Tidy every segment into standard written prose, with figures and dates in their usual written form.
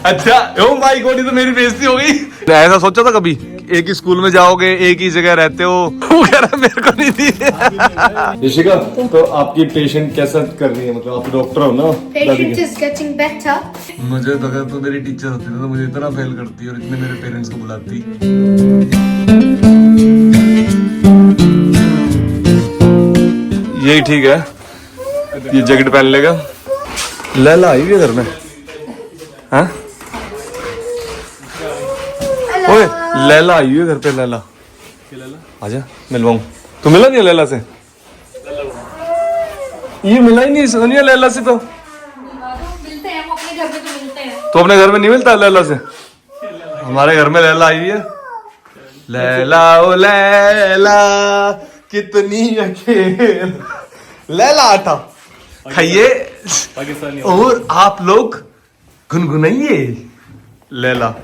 अच्छा oh my God, ये तो मेरी बेइज्जती हो गई। ऐसा सोचा था कभी एक ही स्कूल में जाओगे, एक ही जगह रहते हो? वो कह रहा मेरे को नहीं दी। ऋषिका, तो आपकी पेशेंट कैसा कर रही है? मतलब आप डॉक्टर हो ना? Patient is getting better. मुझे तो अगर तू मेरी टीचर होती तो मुझे इतना फेल करती और इतने मेरे पेरेंट्स को बुलाती। यही ठीक है, ये जैकेट पहन लेगा। लैला आई हुई है घर में? हाँ ओए, लैला आई हुई है घर पे। लैला आजा, मिलवाऊं। तू मिला नहीं है लैला से? ये मिला ही नहीं सोनिया लैला से। तो मिलते हैं, हम अपने घर में तो मिलते हैं। तो अपने घर में नहीं मिलता लैला से? हमारे घर में लैला आई हुई है। लैला ओ लैला कितनी अकेल। लैला आटा खाइए और आप लोग गुनगुनाइए लैला।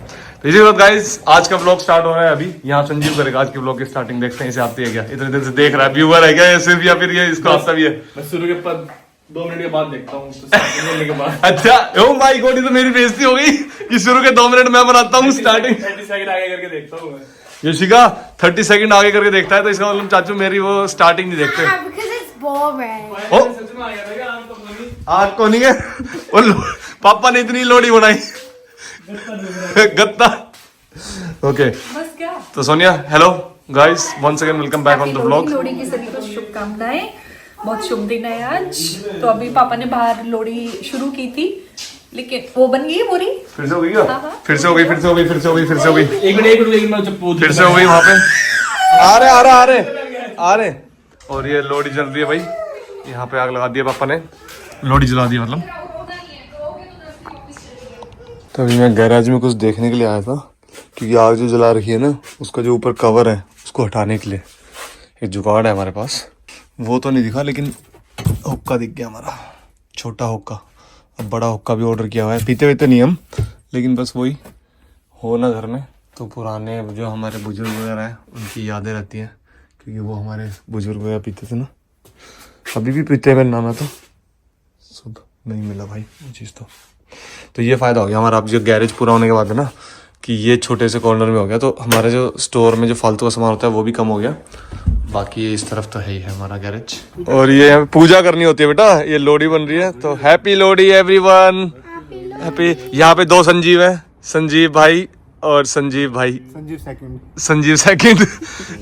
तो इसी बात गाइस, आज का ब्लॉग स्टार्ट हो रहा है अभी। यहाँ संजीव करेगा आज के ब्लॉग की स्टार्टिंग। देखते हैं इसे आती है क्या, इतने दिन से देख रहा है। व्यूअर है क्या ये सिर्फ, या फिर ये इसको आता भी है? मैं शुरू के 2 मिनट के बाद देखता हूँ, तो बोलने के बाद। अच्छा ओ माय गॉड, ये तो मेरी बेइज्जती हो गई कि शुरू के 2 मिनट मैं बनाता हूँ स्टार्टिंग। 30 सेकंड आगे करके देखता हूँ मैं। यशिका 30 सेकंड आगे करके देखता है, तो इसका मतलब चाचू मेरी वो स्टार्टिंग नहीं देखते। Because it's boring. ओ सच में आ गया था क्या? आम तो बनी। आज को नहीं है पापा ने इतनी लोडी बनाई गत्ता। ओके बस क्या, तो Sonia, hello guys, once again welcome back on the vlog. Lohri की सभी को शुभकामनाएं। बहुत शुभ दिन है आज। तो अभी पापा ने बाहर लोहड़ी शुरू की थी, लेकिन वो बन गई है पूरी। फिर से हो गई क्या? हाँ। फिर से हो गई, फिर से हो गई, फिर से हो गई, फिर से हो गई, एक मिनट लेकिन मैं जब पूछ फिर से हो गई। वहां पे आ रहे। और ये लोहड़ी जल रही है भाई। यहाँ पे आग लगा दी है पापा ने, लोहड़ी जला दी मतलब। तो अभी मैं गैराज में कुछ देखने के लिए आया था, क्योंकि आग जो जला रखी है ना, उसका जो ऊपर कवर है उसको हटाने के लिए एक जुगाड़ है हमारे पास। वो तो नहीं दिखा, लेकिन हुक्का दिख गया हमारा, छोटा हुक्का। अब बड़ा हुक्का भी ऑर्डर किया हुआ है। पीते हुए नहीं हम, लेकिन बस वही हो ना घर में, तो पुराने जो हमारे बुजुर्ग वगैरह हैं उनकी यादें रहती हैं, क्योंकि वो हमारे बुजुर्ग वगैरह पीते थे ना। अभी भी पीते हैं मेरे नाम है, तो सब नहीं मिला भाई वो चीज़। तो ये फ़ायदा हो गया हमारा। अब जो गैरेज पूरा होने के बाद है ना, कि ये छोटे से कॉर्नर में हो गया, तो हमारे जो स्टोर में जो फालतू का सामान होता है वो भी कम हो गया। बाकी इस तरफ तो है ही है हमारा गैरेज। और ये पूजा करनी होती है बेटा, ये लोहड़ी बन रही है, तो हैप्पी लोहड़ी एवरीवन। हैप्पी। यहाँ पे 2 संजीव है, संजीव भाई और संजीव भाई। संजीव सेकंड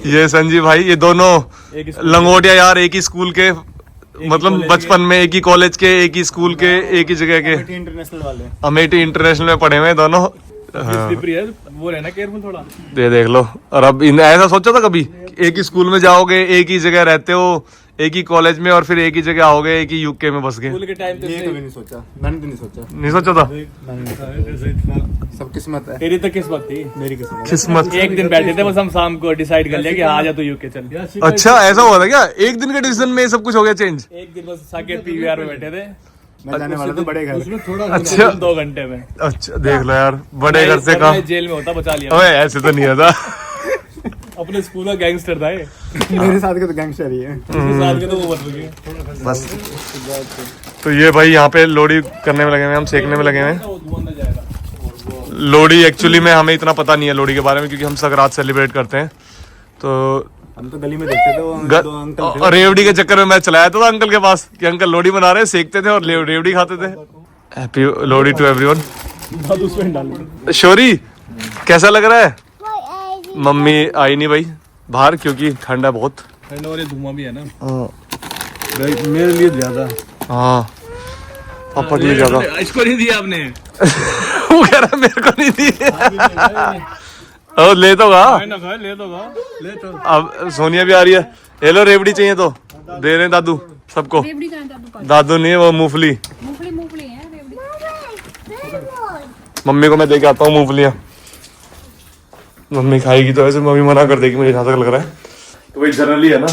ये संजीव भाई, ये दोनों लंगोटिया यार, एक ही स्कूल के, मतलब बचपन में एक ही कॉलेज के, एक ही स्कूल के, एक ही जगह के। इंटरनेशनल वाले अमेठी इंटरनेशनल में पढ़े हुए दोनों। वो रहना केयरफुल थोड़ा। देख लो। और अब इन ऐसा सोचा था कभी एक ही स्कूल में जाओगे, एक ही जगह रहते हो, एक ही कॉलेज में, और फिर एक ही जगह आओगे, एक ही यूके में बस गए? स्कूल के टाइम पे ये कभी नहीं सोचा, मैंने तो नहीं सोचा। नहीं सोचा था? सब किस्मत है। तेरी तो किस्मत थी। मेरी किस्मत। किस्मत। एक दिन बैठे थे बस, हम शाम को डिसाइड कर लिया कि आ जा तो यूके चल। अच्छा ऐसा हुआ था क्या? एक दिन के डिसीजन में सब कुछ हो गया चेंज? एक दिन बस साकेत पीवीआर में बैठे थे। मैं जाने वाला था बड़े घर। अच्छा 2 घंटे में। अच्छा देख लो यार, बड़े घर से कहा। जेल में होता, बचा लिया। अबे ऐसे तो नहीं होता। अपने स्कूल का गैंगस्टर था ये। मेरे साथ के तो गैंगस्टर ही है। उसके साथ के तो वो बन गए बस। तो ये भाई यहाँ पे लोहड़ी करने में लगे हुए, हम सेकने में लगे हुए हैं। वो धुआं ना जाएगा। लोहड़ी एक्चुअली में हमें इतना पता नहीं है लोहड़ी के बारे में, क्योंकि हम संक्रांत सेलिब्रेट करते हैं। तो हम तो गली में देखते थे, वो दो अंकल थे। रेवड़ी के चक्कर में मैं चलाया था अंकल के पास कि अंकल लोहड़ी बना रहे हैं, सेकते थे और रेवड़ी खाते थे। Happy Lohri to everyone. बहुत उसमें डाल। शोरी कैसा लग रहा है? मम्मी आई नहीं भाई बाहर, क्योंकि ठंड है बहुत। ठंड और ये धुआं भी है ना। मेरे लिए ज्यादा। हाँ पापा के लिए ज्यादा। इसको नहीं दिया आपने? वो कह रहा मेरे को नहीं दी। और ले तो गा, ले तो अब सोनिया भी आ रही है। ले लो, रेवड़ी चाहिए तो दे रहे हैं दादू सबको। रेवड़ी कहाँ है दादू पास? दादू नहीं, वो मूंगफली। मूंगफली है रेवड़ी। मम्मी को मैं दे के आता हूँ मूंगफलियाँ। मम्मी खाएगी तो ऐसे मम्मी मना कर देगी, मुझे जहाँ तक लग रहा है। तो वही जनरली है ना,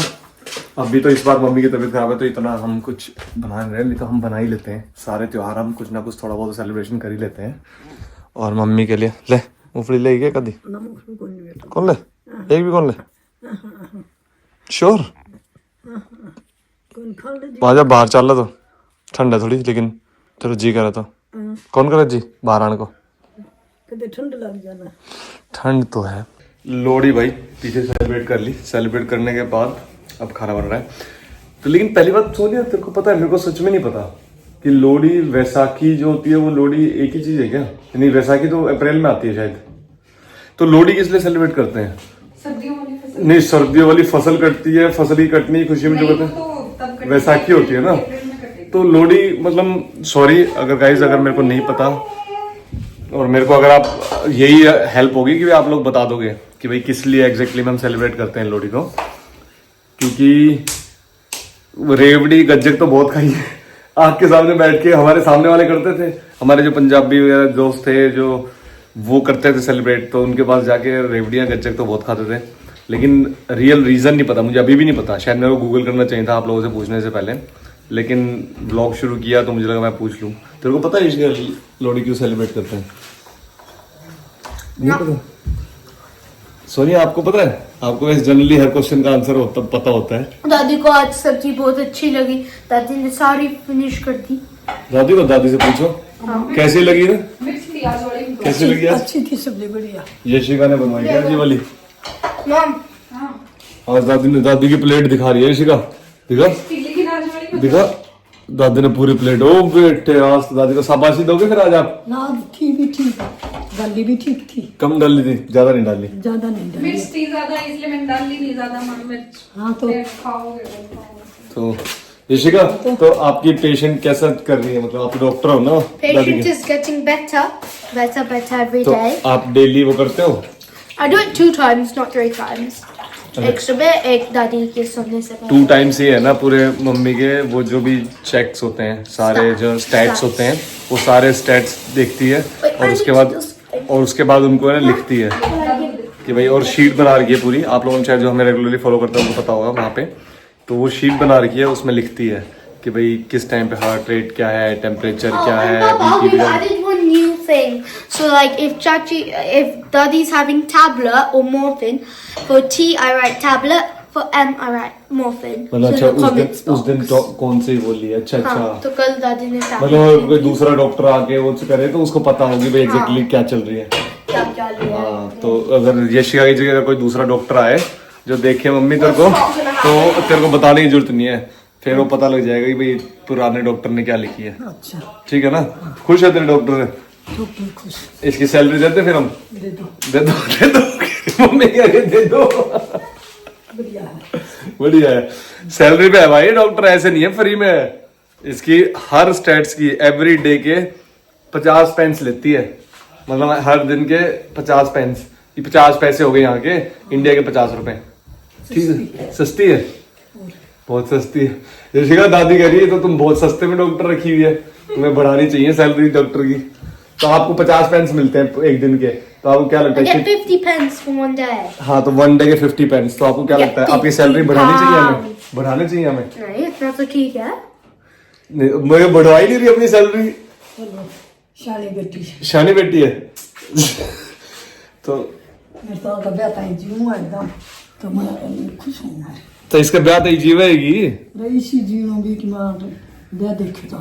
अभी तो इस बार मम्मी की तबीयत खराब है, तो इतना हम कुछ बना नहीं रहे, नहीं तो हम बना ही लेते हैं। सारे त्योहार हम कुछ ना कुछ थोड़ा बहुत सेलिब्रेशन कर ही लेते हैं। और मम्मी के लिए ले मूंगफली ले गए कभी? कौन ले? एक भी कौन ले? श्योर? आजा बाहर चल, तो ठंड है थोड़ी, लेकिन तेरा जी करे तो कौन करे जी बाहर आने को? ठंड लग जाना। ठंड तो है। लोहड़ी भाई पीछे सेलिब्रेट कर ली, सेलिब्रेट करने के बाद अब खाना बन रहा है। तो लेकिन पहली बात सोनिया, तेरे को पता है, मेरे को सच में नहीं पता कि लोहड़ी वैसाखी जो होती है वो लोहड़ी एक ही चीज है क्या? नहीं, वैसाखी तो अप्रैल में आती है शायद। तो लोहड़ी किस लिए सेलिब्रेट करते हैं? सर्दियों वाली फसल। नहीं, सर्दियों वाली फसल कटती है, फसल की कटने की खुशी में जो करते हैं वैसाखी होती है ना। तो लोहड़ी मतलब, सॉरी अगर गाइस अगर मेरे को नहीं पता, और मेरे को अगर आप यही हेल्प होगी कि आप लोग बता दोगे कि भाई किस लिए एग्जैक्टली हम सेलिब्रेट करते हैं लोहड़ी को। क्योंकि रेवड़ी गज्जक तो बहुत खाई है, आग के सामने बैठ के हमारे सामने वाले करते थे, हमारे जो पंजाबी वगैरह दोस्त थे जो वो करते थे सेलिब्रेट, तो उनके पास जाके रेवड़ियाँ गज्जक तो बहुत खाते थे। लेकिन रियल रीज़न नहीं पता मुझे, अभी भी नहीं पता, शायद मेरे को गूगल करना चाहिए था आप लोगों से पूछने से पहले, लेकिन ब्लॉग शुरू किया तो मुझे लगा मैं पूछ लूँ। तेरे को पता है इसलिए लोहड़ी क्यों सेलिब्रेट करते हैं? नहीं पता? सोनिया आपको पता है? आपको वैसे जनरली हर क्वेश्चन का आंसर पता होता है। दादी को आज सब्जी बहुत अच्छी लगी, दादी ने सारी फिनिश कर दी। दादी को, दादी से पूछो कैसी लगी ना? कैसी लगी आज? अच्छी थी सब्जी, बढ़िया। यशिका ने बनवाई क्या ये वाली? मम आज दादी ने, दादी की प्लेट दिखा रही है यशिका, दिखा दिखा, दादी ने पूरी प्लेट। ओ बेटे आज तो दादी को शाबाशी दोगे फिर आज आप? ना थी भी ठीक, डाली भी ठीक थी। कम डाली थी, ज्यादा नहीं डाली? ज्यादा नहीं डाली। मिर्च थी ज्यादा इसलिए मैंने डाली नहीं ज्यादा मिर्च। हाँ तो खाओगे तो यशिका, तो आपकी पेशेंट कैसा कर रही है? मतलब आप डॉक्टर हो ना? patient is getting better every तो day. आप डेली वो करते हो? I do it 2 times, not 3 times. एक सुबह एक दादी के सोने से पहले। 2 टाइम्स ही है ना पूरे मम्मी के, वो जो भी चेक्स होते हैं सारे जो स्टैट्स होते हैं वो सारे स्टैट्स देखती है, और उसके बाद उनको है ना लिखती है कि भाई, और शीट बना रखी है पूरी, आप लोगों ने शायद जो हमें रेगुलरली फॉलो करते हैं उनको पता होगा वहाँ पे, तो वो शीट बना रखी है, उसमें लिखती है कि भाई किस टाइम पे हार्ट रेट क्या है, टेम्परेचर क्या है, BP we added one new thing. So like if Daddy's having tablet or morphine, for T I write tablet, for M I write morphine. मतलब So अच्छा the comments उस दिन box. कौन सी बोली? अच्छा हाँ, अच्छा, तो कल दादी ने मतलब कोई दूसरा डॉक्टर आके वो करे तो उसको पता होगी भाई एग्जैक्टली क्या चल रही है। क्या लिया। हाँ, तो अगर यशिका की जगह कोई दूसरा डॉक्टर आए जो देखे मम्मी तेरे को, तो तेरे को बताने की जरूरत नहीं है, फिर वो पता लग जाएगा कि भाई पुराने डॉक्टर ने क्या लिखी है। अच्छा, ठीक है ना? खुश है तेरे डॉक्टर से? डॉक्टर खुश। इसकी सैलरी देते फिर हम? दे दो, दे दो दे दो मम्मी कह रही दे दो। बढ़िया है। बढ़िया है, सैलरी पे है भाई, डॉक्टर ऐसे नहीं है फ्री में है। इसकी हर स्टेट्स की एवरी डे के 50 पेंस लेती है, मतलब हर दिन के 50 पेंस, 50 पैसे हो गए यहाँ के, इंडिया के 50 रुपए। ठीक है, सस्ती है, बहुत सस्ती है। यशिका दादी कह रही है तो तुम बहुत सस्ते में डॉक्टर रखी हुई है, तुम्हें बढ़ानी चाहिए सैलरी डॉक्टर की। तो आपको 50 पेंस मिलते हैं एक दिन के, तो आपको क्या लगता I है? get 50 pence for one day. हाँ, तो 1 डे के 50 पेंस, तो आपको क्या लगता है आपकी सैलरी बढ़ानी चाहिए हमें? बढ़ानी चाहिए हमें? नहीं, इतना तो ठीक है। मैं बढ़वा ही नहीं रही अपनी सैलरी, चलो, शानी बेटी। शानी बेटी है। तो मेरे तो का बेटा ही जीऊँ एकदम, तो मैं खुश हूँ। तो इसका ब्याह तो जीवेगी? रही सी जीऊँगी कि मैं दे देखे तो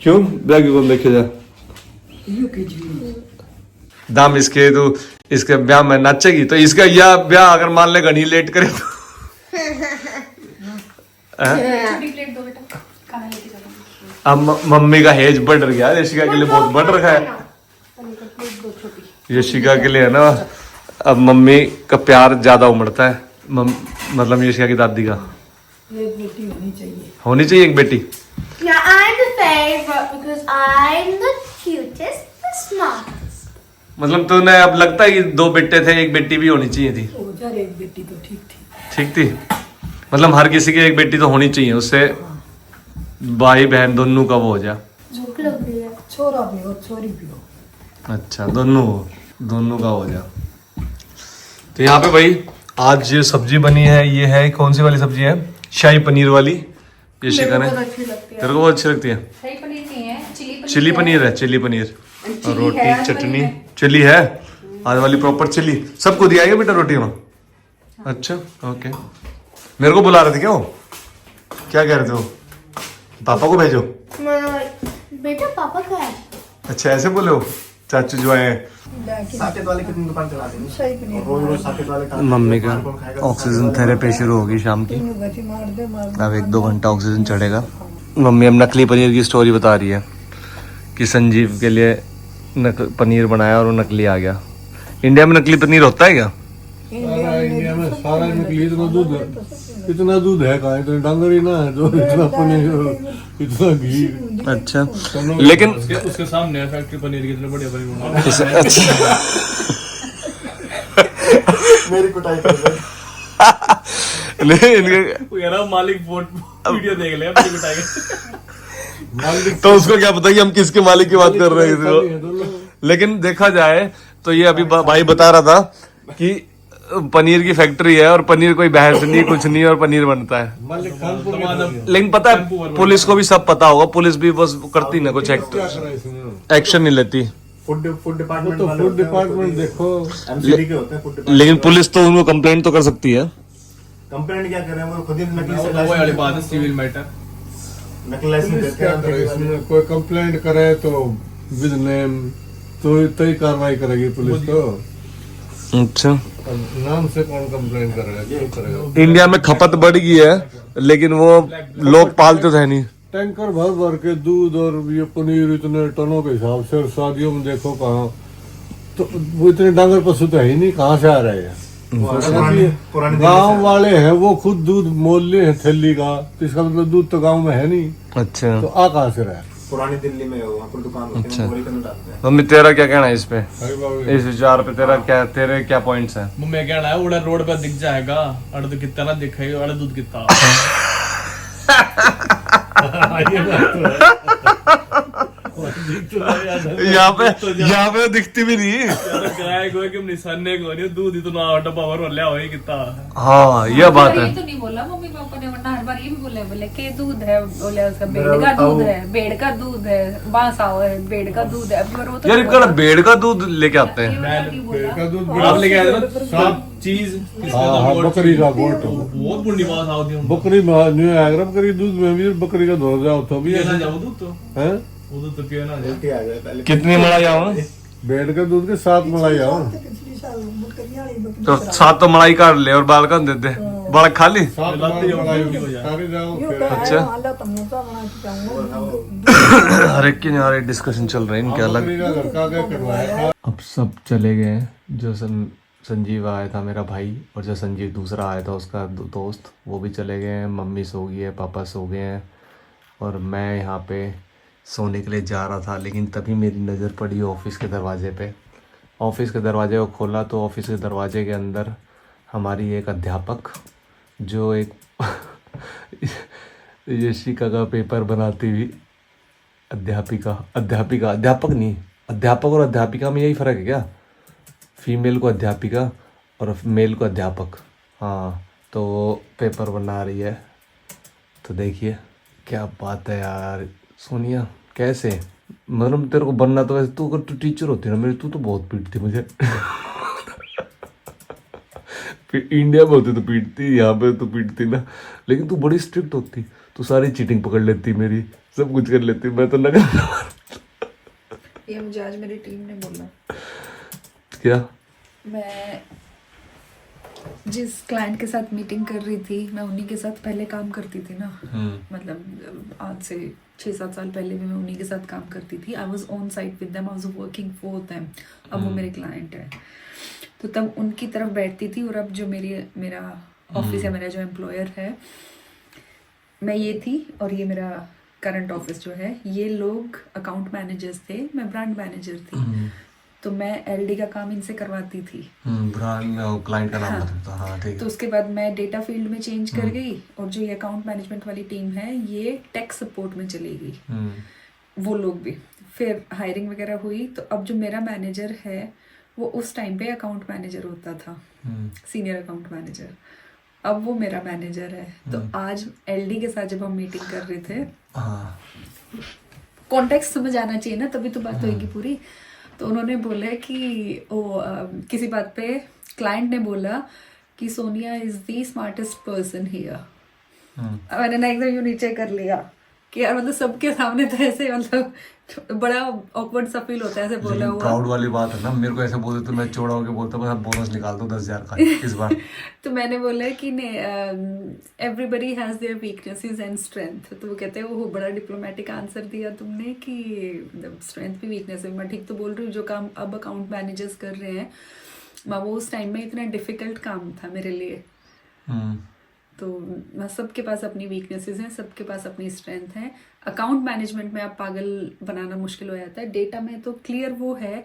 क्यों ब्याह की कौन देखे जा? यो के जीऊँ दाम इसके, तो इसके ब्याह में नाचेगी, तो इसका यह ब्याह अगर मान ले घनी लेट करे तो छोटी प्लेट दो बेटा, खाना लेके जाओ। अब मम्मी का हेज बढ़ गया, यशिका के लिए बहुत बढ़ रखा है। यशिका के लिए है ना, अब मम्मी का प्यार ज्यादा उमड़ता है, मतलब यशिका की दादी का। एक बेटी होनी चाहिए। होनी चाहिए एक बेटी। Now I'm the favorite because I'm the cutest, the smartest. मतलब तुम्हें अब लगता है कि 2 बेटे थे, एक बेटी भी होनी चाहिए थी? ओ यार, एक बेटी तो ठीक थी। ठीक थी, मतलब हर किसी की एक बेटी तो होनी चाहिए, उससे भाई बहन दोनों का वो हो जाए। भूख लग रही है। छोरा भी हो, छोरी भी हो। अच्छा, दोनों का हो जाए। तो यहाँ पे भाई आज जो सब्जी बनी है, ये है कौन सी वाली सब्जी है? शाही पनीर वाली। ये शिका ने, तेरे को बहुत अच्छी लगती है? शाही पनीर नहीं है, चिली पनीर है, चिली पनीर और रोटी चटनी। चिली है आज वाली, प्रॉपर चिली। सबको दिया है बेटा रोटी में? अच्छा, ओके। मेरे को बुला रहे थे क्या वो? क्या कह रहे थे वो? पापा को भेजो? बेटा पापा का है। अच्छा, ऐसे बोले हो? चाचू जो है साकेत वाले कितनी दुकान चला देंगे सही भी नहीं रोज रोज साकेत वाले का मम्मी का ऑक्सीजन थेरेपी शुरू होगी शाम की गति मार दे मार अब 1-2 घंटा ऑक्सीजन चढ़ेगा। मम्मी अब नकली पनीर की स्टोरी बता रही है कि संजीव के लिए पनीर बनाया और वो नकली आ गया। इंडिया में नकली पनीर होता है क्या? इंडिया में सारा निकली इतना दूध है कहाँ, इतने डांगर ही ना है जो इतना पनीर इतना घी। अच्छा लेकिन उसके सामने है फैक्ट्री पनीर की, इतने बढ़िया पनीर बना रहा है। अच्छा मेरी कुटाई कर रहे हैं। नहीं इनके वो यार मालिक वीडियो देख ले अपनी बिठाएंगे। तो उसको क्या पता कि हम किसके मालिक की बात कर रहे हैं इसको। लेकिन देखा जाए तो ये अभी भाई बता रहा था कि पनीर की फैक्ट्री है और पनीर कोई बहस नहीं कुछ नहीं और पनीर बनता है। लेकिन पता है पुलिस को भी सब पता होगा, पुलिस भी बस करती ना कुछ एक्शन नहीं लेती। फूड डिपार्टमेंट तो फूड डिपार्टमेंट देखो, एमसीडी के होते हैं फूड डिपार्टमेंट। लेकिन पुलिस तो उनको कंप्लेंट तो कर सकती है। कंप्लेंट क्या कर रहे हैं वो खुद ही नकली से वो वाली बात है, सिविल मैटर। नकली लाइसेंस देते क्या हैं। करे इसमें, कोई कंप्लेंट करे तो विद नेम तो ही कार्रवाई करेगी पुलिस। तो अच्छा अब नाम से कौन कंप्लेंट करेगा, क्यों करेगा? इंडिया में खपत बढ़ गई है लेकिन वो लोग पालते थे नहीं। टैंकर भर भर के दूध और ये पनीर इतने टनों के हिसाब से, और शादियों में देखो कहाँ तो वो इतने डांगर पशु तो है ही नहीं, कहाँ से आ रहे हैं? पुरानी गांव वाले हैं वो खुद दूध मोल लिए हैं थैली का, तो इसका मतलब दूध तो गांव में है नहीं, अच्छा तो आ कहाँ से रहा है? पुरानी दिल्ली में वहाँ पर दुकान होती है, वही करने डालते हैं। मम्मी तेरा क्या कहना है इस पे, अरे बाबू, इस विचार पे तेरे क्या पॉइंट्स हैं? मैं कहना है उड़ा रोड पे दिख जाएगा अड़ तो कितना ना दिखे, अड़ दूध कितना। यहाँ पे दिखती भी नहीं। किराए को कि निशाने को नहीं दूध इतना डब्बा भर लिया हो कितना। हाँ ये बात है। ये तो नहीं बोला मम्मी पापा ने, वरना हर बार ये भी बोले कि दूध है, बोले उसका भेड़ का दूध है, भेड़ का दूध है, बांसाओ है, भेड़ का दूध है। अब वो तो यार इनका भेड़ का दूध लेके आते हैं। का दूध आप लेके आए थे ना सब चीज, बकरी का गोट, बहुत बुरी बात आती है। बकरी बकरी दूध में भी बकरी का धो जाओ तो भी ना जाओ दूध तो है, वो दूध तो पियो ना जाओ। उल्टी आ जाए पहले। कितनी मलाई आओ? बेड के दूध के साथ मलाई आओ, पिछली साल बकरियां आई बकरी तो साथ तो मलाई काट ले और बाल कर देते, बाल खा ली। साथ मलाई सारी जाओ फिर। अच्छा हालत हम मोटा बना के जाऊंगा। हर एक की यहाँ डिस्कशन चल रही है इनके अलग। बकरी का घर का क्या करवाया? अब सब चले गए हैं। जो संजीव आया था मेरा भाई, और जो संजीव दूसरा आया था उसका दोस्त, वो भी चले गए हैं। मम्मी सो गई है, पापा सो गए हैं, और मैं यहाँ पे सोने के लिए जा रहा था। लेकिन तभी मेरी नज़र पड़ी ऑफिस के दरवाजे पे। ऑफिस के दरवाजे को खोला तो ऑफिस के दरवाजे के अंदर हमारी एक अध्यापक, जो एक यशिका का पेपर बनाती हुई अध्यापक नहीं, अध्यापक और अध्यापिका में यही फ़र्क है क्या? फीमेल को अध्यापिका और मेल को अध्यापक। हाँ, तो वो पेपर बना रही है। तो देखिए क्या बात है यार सोनिया, कैसे मतलब तेरे को बनना तो वैसे तू, अगर तू टीचर होती ना मेरी, तू तो बहुत पीटती मुझे। फिर इंडिया में होती तो पीटती, यहाँ पे तो पीटती ना, लेकिन तू बड़ी स्ट्रिक्ट होती, तू सारी चीटिंग पकड़ लेती मेरी, सब कुछ कर लेती, मैं तो लगा। ये मुझे आज मेरी टीम ने बोला। क्या? मैं जिस क्लाइंट के साथ मीटिंग कर रही थी, मैं उन्हीं के साथ पहले काम करती थी ना। मतलब आज से 6-7 साल पहले भी मैं उन्हीं के साथ काम करती थी। I was on site with them, I was working for them. अब वो मेरे क्लाइंट है, तो तब उनकी तरफ बैठती थी। और अब जो मेरा ऑफिस है, मेरा जो एम्प्लॉयर है, मैं ये थी, और ये मेरा करंट ऑफिस जो है, ये लोग अकाउंट मैनेजर्स थे, मैं ब्रांड मैनेजर थी। तो मैं एलडी का काम इनसे करवाती थी। ब्रांड क्लाइंट का नाम बताता। हाँ ठीक है। तो उसके बाद मैं डेटा फील्ड में चेंज कर गई, और जो ये अकाउंट मैनेजमेंट वाली टीम है, ये टेक सपोर्ट में चली गई। वो लोग भी फिर हायरिंग वगैरह हुई। तो अब जो मेरा मैनेजर है, वो उस टाइम पे अकाउंट मैनेजर होता था, सीनियर अकाउंट मैनेजर। अब वो मेरा मैनेजर है। तो आज एलडी के साथ जब हम मीटिंग कर रहे थे, कॉन्टेक्स्ट समझ आना चाहिए ना, तभी तो बात होगी पूरी। तो उन्होंने बोला कि किसी बात पे क्लाइंट ने बोला कि Sonia is the smartest person here. मैंने ना एकदम यूं नीचे कर लिया, कि यार मतलब सबके सामने तो ऐसे मतलब बड़ा ऑकवर्ड सा फील होता है ऐसे बोला हुआ। प्राउड वाली बात है ना, मेरे को ऐसे बोलते तो मैं चौड़ा होकर बोलता बस अब बोनस निकाल दो 10,000 का इस बार। तो मैंने बोला कि नहीं, everybody has their weaknesses and strength. तो वो कहते हैं वो बड़ा डिप्लोमेटिक आंसर दिया तुमने कि स्ट्रेंथ भी वीकनेस है। मैं ठीक तो बोल रही हूँ, जो काम अब अकाउंट मैनेजर्स कर रहे हैं वो उस टाइम में इतना डिफिकल्ट काम था मेरे लिए। तो सबके पास अपनी वीकनेसेस हैं, सबके पास अपनी स्ट्रेंथ है। अकाउंट मैनेजमेंट में आप पागल बनाना मुश्किल हो जाता है। डेटा में तो क्लियर वो है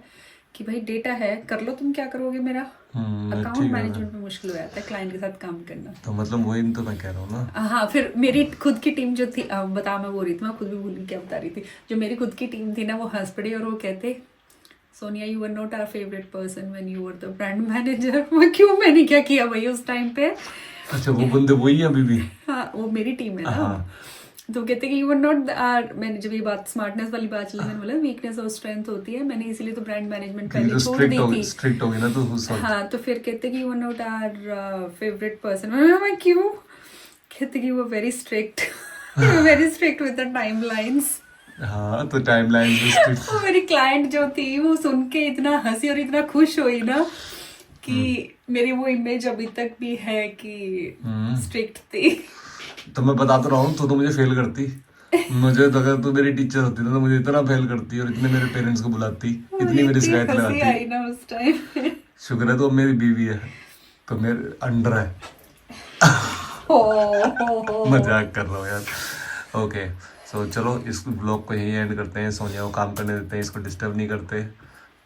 कि भाई डेटा है, कर लो तुम क्या करोगे मेरा। अकाउंट मैनेजमेंट में मुश्किल हो जाता है क्लाइंट के साथ काम करना। तो मतलब वही तो मैं कह रहा हूँ ना। हाँ, फिर मेरी खुद की टीम जो थी, बता मैं बोल रही थी, मैं खुद भी भूल गई क्या बता रही थी। जो मेरी खुद की टीम थी ना वो हंस पड़ी और वो कहते Sonia you were not our favourite person when you were the brand manager. मैं क्यों, मैंने क्या किया भाई उस टाइम पे। अच्छा वो बंदे वही है अभी भी? हाँ वो मेरी टीम है ना। तो कहते कि यू वर नॉट आर, मैंने जब ये बात स्मार्टनेस वाली बात चली मैंने बोला वीकनेस और स्ट्रेंथ होती है, मैंने इसीलिए तो ब्रांड मैनेजमेंट पहले छोड़ दी थी। स्ट्रिक्ट हो गई ना तो हाँ, तो फिर कहते कि you were not are favourite person. मैं क्यों? कहते कि you were very strict, very strict with the timelines. हाँ तो टाइमलाइन में स्ट्रिक्ट। मेरी क्लाइंट जो थी वो सुन के इतना हंसी और इतना खुश हुई ना कि मेरी वो इमेज अभी तक भी है कि स्ट्रिक्ट थी। तो मैं बता तो रहा हूँ, तो मुझे फेल करती। मुझे तो अगर तू मेरी टीचर होती ना तो मुझे इतना फेल करती और इतने मेरे पेरेंट्स को बुलाती, इतनी मेरी शिकायत लगाती। आई ना उस टाइम। शुक्र है तो अब मेरी बीवी है तो मेरे अंडर है। मजाक कर रहा हूँ यार। ओके सो चलो इस ब्लॉग को यहीं एंड करते हैं। सोनिया को काम करने देते हैं, इसको डिस्टर्ब नहीं करते,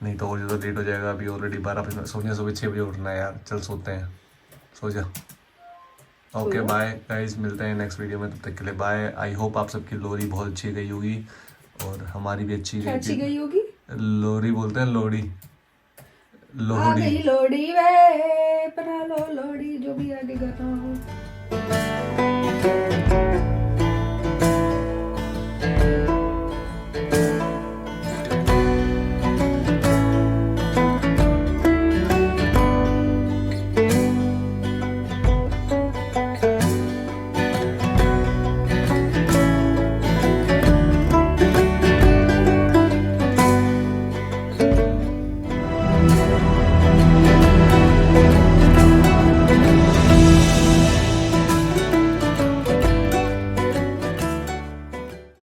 नहीं तो और ज़्यादा लेट हो जाएगा। अभी ऑलरेडी 12 बजे, सोनिया सुबह 6 बजे उठना है यार। चल सोते हैं, सो जा। ओके बाय गाइस, मिलते हैं नेक्स्ट वीडियो में, तब तक के लिए बाय। आई होप आप सबकी लोरी बहुत अच्छी गई होगी और हमारी भी अच्छी गई होगी। लोरी बोलते हैं, लोहड़ी लोहड़ी लोहड़ी वे बना लो लोहड़ी, जो भी आगे गाना हो।